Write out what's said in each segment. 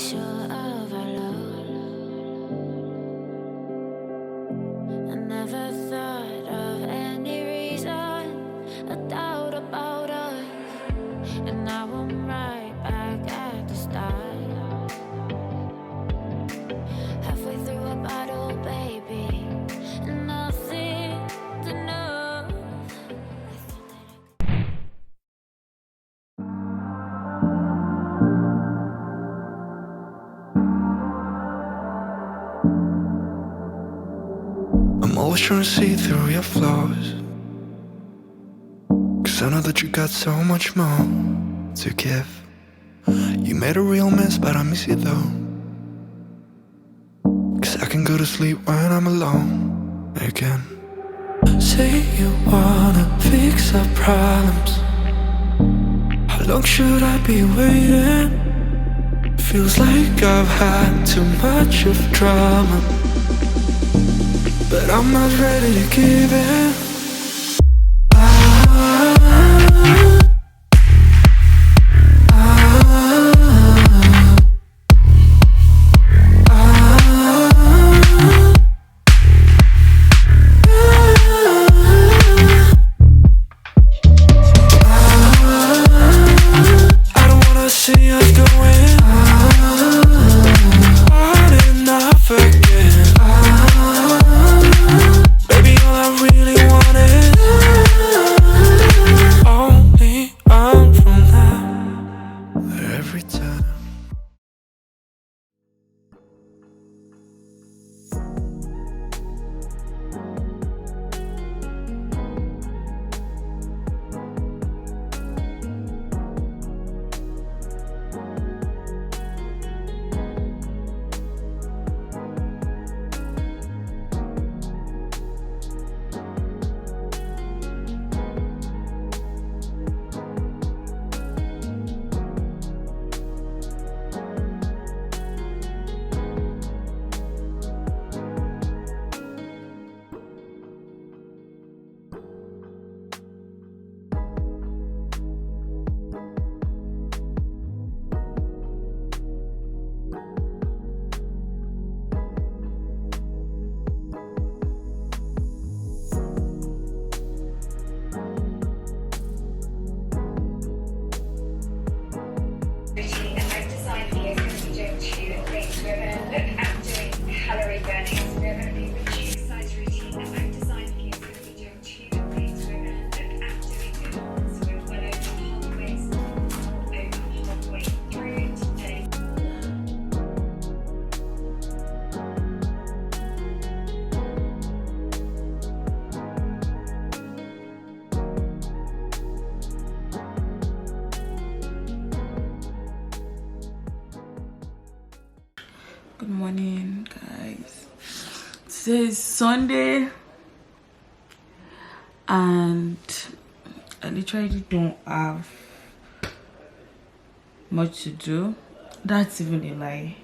sure of our love. I never thought of any reason, a doubt about us, and now I'm right back at the start. Halfway through a bottle, baby, and nothing's enough. I'm always trying to see through your flaws, 'cause I know that you got so much more to give. You made a real mess, but I miss you though, 'cause I can go to sleep when I'm alone again. Say you wanna fix our problems. How long should I be waiting? Feels like I've had too much of drama, but I'm not ready to give in. Good morning, guys. Today is Sunday and I literally don't have much to do. That's even a lie.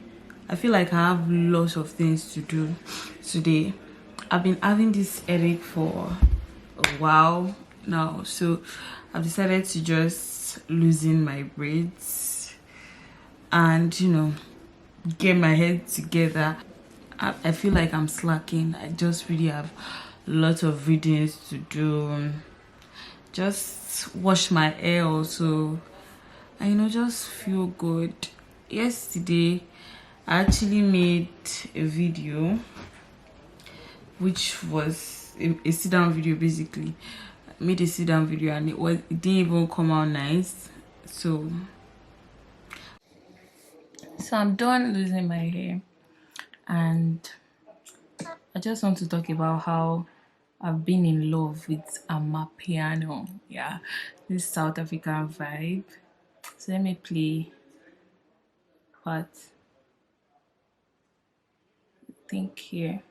I feel like I have lots of things to do today. I've been having this headache for a while now, so I've decided to just loosen my braids and get my head together. I feel like I'm slacking. I just really have lots of readings to do. Just wash my hair also, and just feel good. Yesterday I actually made a video which was a sit down video. Basically I made a sit down video and it didn't even come out nice. So I'm done losing my hair, and I just want to talk about how I've been in love with Amapiano. Yeah, this South African vibe. So let me play what I think here.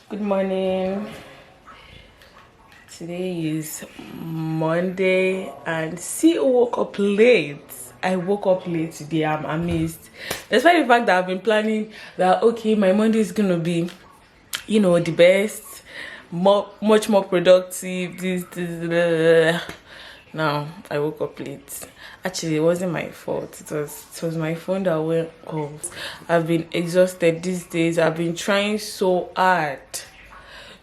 Good morning. Today is Monday and see who woke up late. I woke up late today. I'm amazed. Despite the fact that I've been planning that okay, my Monday is gonna be, you know, the best, much more productive. Now I woke up late. Actually, it wasn't my fault. It was my phone that went off. I've been exhausted these days. I've been trying so hard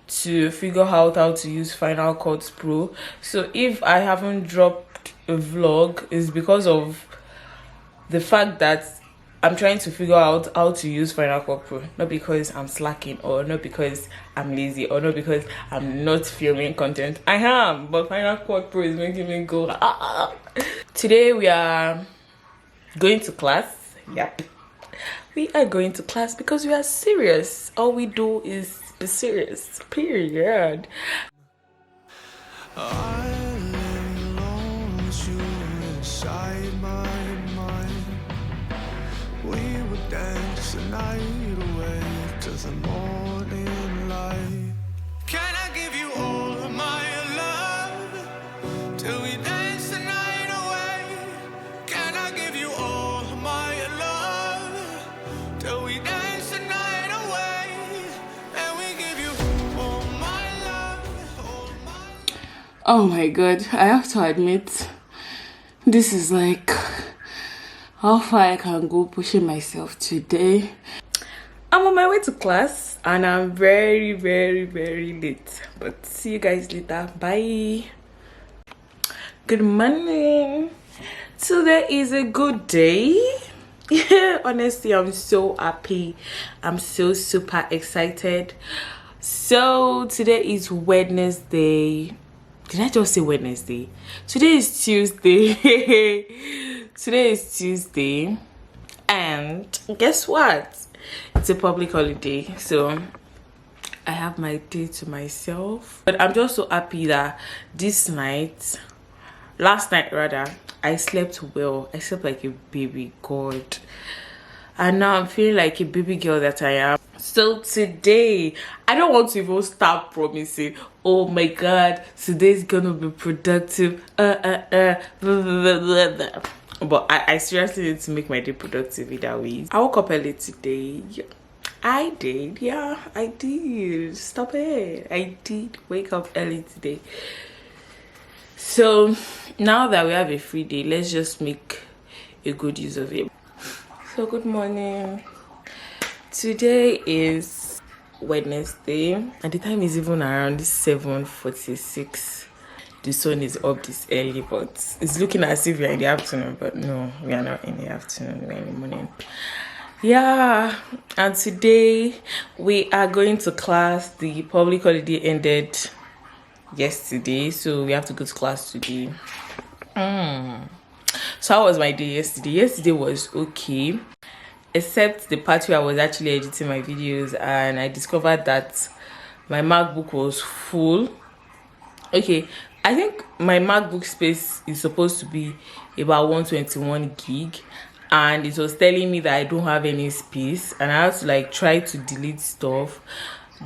to figure out how to use Final Cut Pro. So if I haven't dropped a vlog, it's because of the fact that I'm trying to figure out how to use Final Cut Pro, not because I'm slacking or not because I'm lazy or not because I'm not filming content. I am, but Final Cut Pro is making me go Today we are going to class. Yep, we are going to class because we are serious. All we do is be serious, period. I lay alone with you inside my mind. We would dance the night away to the morning light. Can I give you all of my love till we dance the night away? Can I give you all of my love till we dance the night away? And we give you all my love, all my. Oh my god, I have to admit, this is like how far I can go pushing myself today. I'm on my way to class and I'm very, very, very late. But see you guys later. Bye. Good morning. Today is a good day. Yeah, honestly, I'm so happy. I'm so super excited. So today is Wednesday. Did I just say Wednesday? Today is Tuesday. Today is Tuesday. And guess what? It's a public holiday. So I have my day to myself. But I'm just so happy that last night rather, I slept well. I slept like a baby. God. And now I'm feeling like a baby girl that I am. So today, I don't want to even start promising, oh my god, today's gonna be productive, blah, blah, blah, blah. But I seriously need to make my day productive either way. I woke up early today. I did, yeah, I did. Stop it. I did wake up early today. So now that we have a free day, let's just make a good use of it. So good morning. Today is Wednesday and the time is even around 7:46. The sun is up this early, but it's looking as if we're in the afternoon, but no, we are not in the afternoon, we're in the morning. Yeah, and today we are going to class. The public holiday ended yesterday, so we have to go to class today. So how was my day yesterday? Yesterday was okay, except the part where I was actually editing my videos and I discovered that my MacBook was full. Okay, I think my MacBook space is supposed to be about 121 gig and it was telling me that I don't have any space and I had to like try to delete stuff.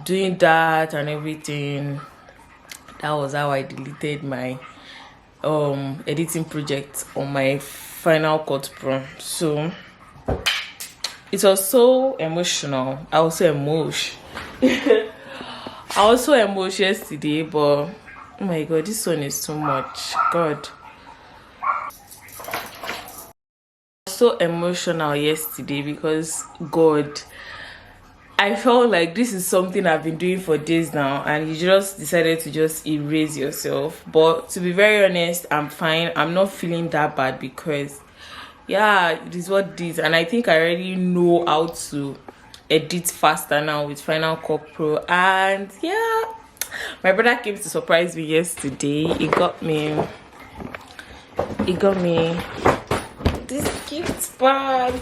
Doing that and everything, that was how I deleted my editing project on my Final Cut Pro. So it was so emotional. I was so emotional. I was so emotional yesterday, but oh my god, this one is too much. God. So emotional yesterday because God, I felt like this is something I've been doing for days now and you just decided to just erase yourself. But to be very honest, I'm fine. I'm not feeling that bad because yeah, it is what it is, and I think I already know how to edit faster now with Final Cut Pro. And yeah, my brother came to surprise me yesterday. He got me this gift bag.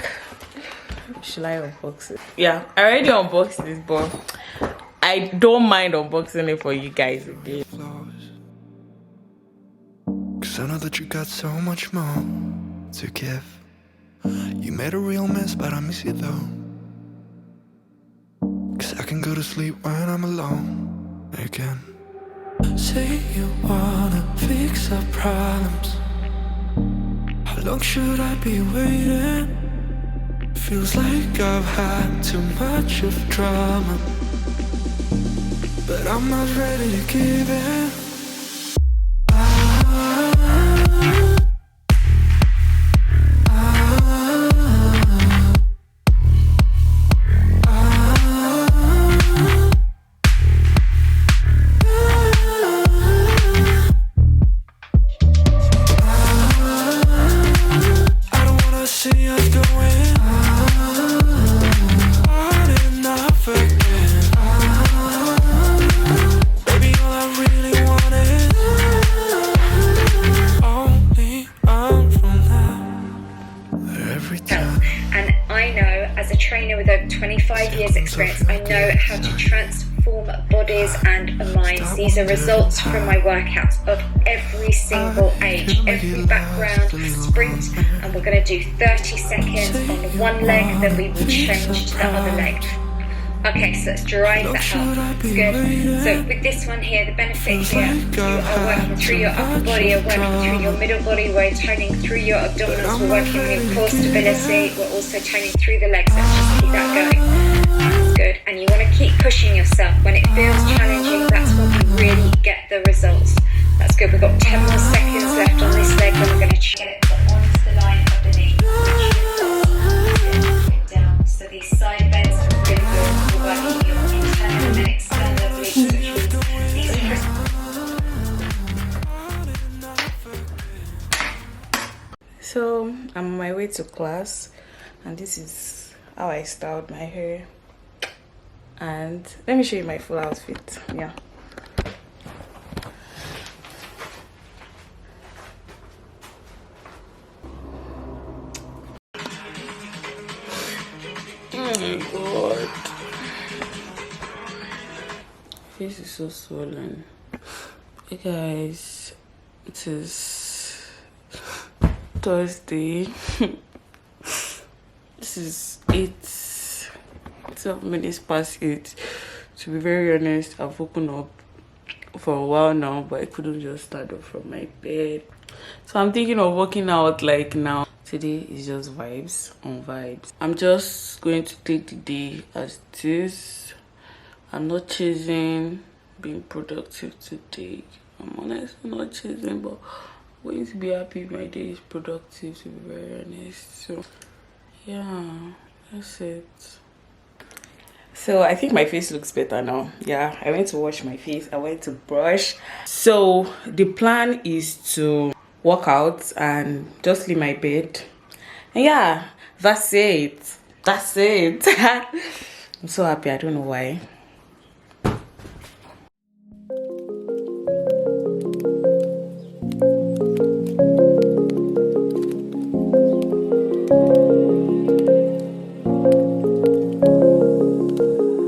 Should I unbox it? Yeah, I already unboxed this, but I don't mind unboxing it for you guys again. Cause I know that you got so much more to give. You made a real mess, but I miss you though. Cause I can go to sleep when I'm alone again. Say you wanna fix our problems. How long should I be waiting? Feels like I've had too much of drama, but I'm not ready to give in. And I know, as a trainer with over 25 years experience, I know how to transform bodies and minds. These are results from my workouts of every single age, every background, sprint, and we're going to do 30 seconds on one leg, then we will change to the other leg. Okay, so let's drive that up. Good. So with this one here, the benefit here, you are working through your upper body, you're working through your middle body, we're toning through your abdominals, we're working with core stability, we're also toning through the legs. Let's just keep that going. That's good. And you want to keep pushing yourself. When it feels challenging, that's when we really get the results. That's good. We've got 10 more seconds left on this leg, then we're going to get it put onto the line underneath. Down. So these side bends are really good. Working your internal and external obliques. So I'm on my way to class, and this is how I styled my hair. And let me show you my full outfit. Yeah. Oh my god. Face is so swollen. Hey guys, it is Thursday. This is 12 minutes past 8. To be very honest, I've woken up for a while now, but I couldn't just stand up from my bed. So I'm thinking of working out like now. Today is just vibes on vibes. I'm just going to take the day as it is. I'm not chasing being productive today. I'm honestly not chasing, but I'm going to be happy if my day is productive, to be very honest. So yeah, that's it. So I think my face looks better now. Yeah, I went to wash my face, I went to brush. So the plan is to work out and just leave my bed. And yeah, that's it. That's it. I'm so happy, I don't know why.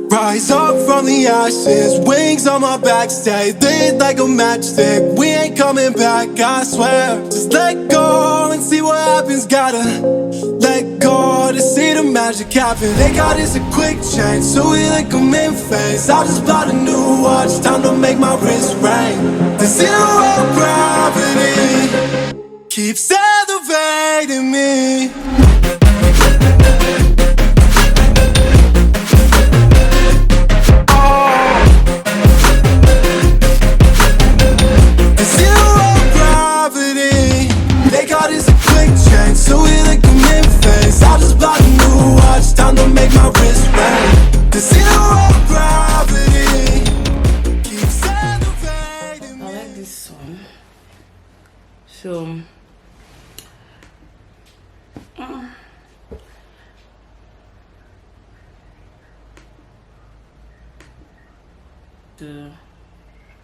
Rise up from the ashes, wings on my back, stay lit like a matchstick. We ain't coming back, I swear. Just let go and see what happens. Gotta let go to see the magic happen. They got us a quick change, so we like them in phase. I just bought a new watch, time to make my wrist ring. The zero gravity keeps elevating me. So we like them in phase. I just bought a new watch, time to make my wrist ring. The zero gravity keeps elevating me. I like this one. So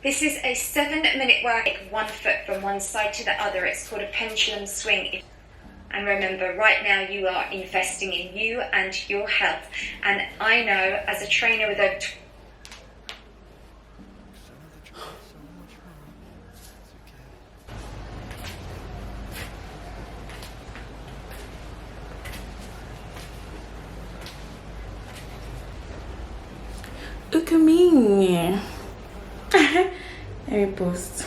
This is a 7-minute work. Take one foot from one side to the other. It's called a pendulum swing. And remember, right now you are investing in you and your health. And I know, as a trainer with over look at me. Let me post.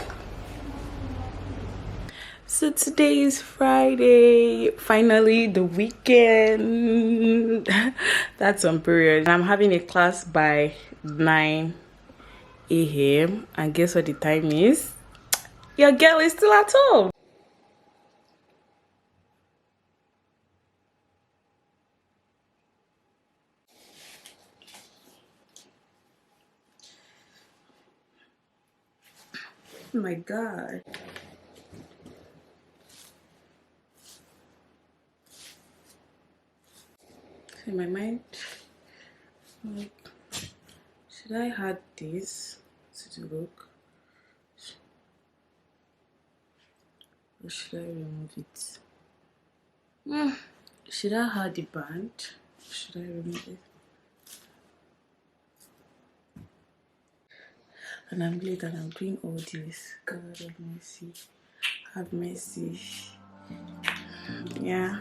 So today is Friday, finally the weekend. That's on period. I'm having a class by 9 a.m. and guess what the time is? Your girl is still at home. Oh my god. In my mind, like, should I add this to the look? Or should I remove it? Should I add the band? Or should I remove it? And I'm late and I'm doing all this. God have mercy. Have mercy. Yeah.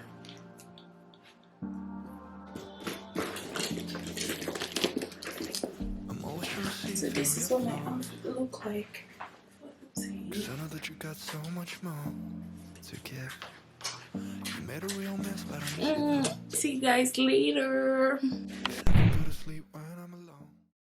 So this is what my outfit look like. I know that you got so much more to give. You made a real mess, but I See you guys later. yeah,